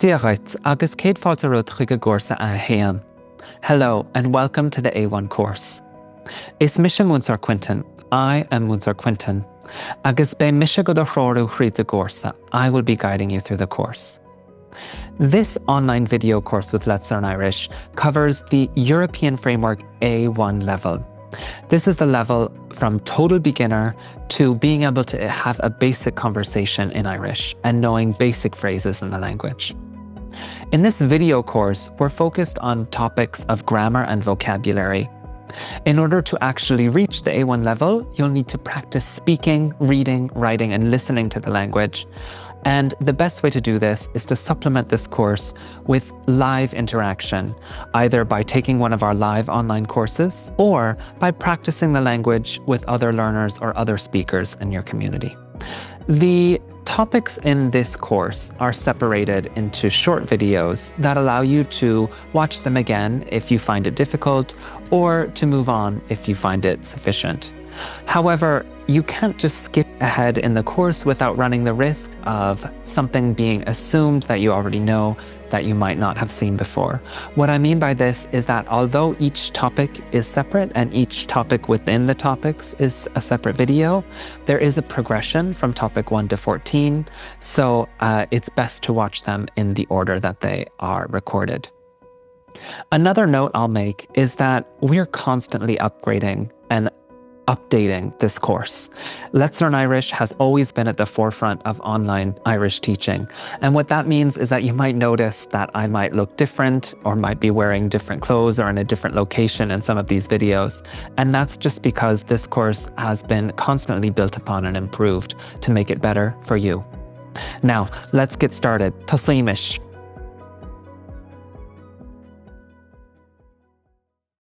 Díochait, agus céad fáilte rud chuig go gcúrsa a chéim. Hello and welcome to the A1 course. Is mise Múinteoir Quinton. I am Múinteoir Quinton. Agus be mise go do chróirú chríd a gcúrsa. I will be guiding you through the course. This online video course with Let's Learn Irish covers the European Framework A1 level. This is the level from total beginner to being able to have a basic conversation in Irish and knowing basic phrases in the language. In this video course, we're focused on topics of grammar and vocabulary. In order to actually reach the A1 level, you'll need to practice speaking, reading, writing, and listening to the language. And the best way to do this is to supplement this course with live interaction, either by taking one of our live online courses or by practicing the language with other learners or other speakers in your community. The topics in this course are separated into short videos that allow you to watch them again if you find it difficult or to move on if you find it sufficient. However, you can't just skip ahead in the course without running the risk of something being assumed that you already know that you might not have seen before. What I mean by this is that although each topic is separate and each topic within the topics is a separate video, there is a progression from topic 1 to 14, so it's best to watch them in the order that they are recorded. Another note I'll make is that we're constantly upgrading and updating this course. Let's Learn Irish has always been at the forefront of online Irish teaching. And what that means is that you might notice that I might look different or might be wearing different clothes or in a different location in some of these videos. And that's just because this course has been constantly built upon and improved to make it better for you. Now, let's get started. Tasleamish.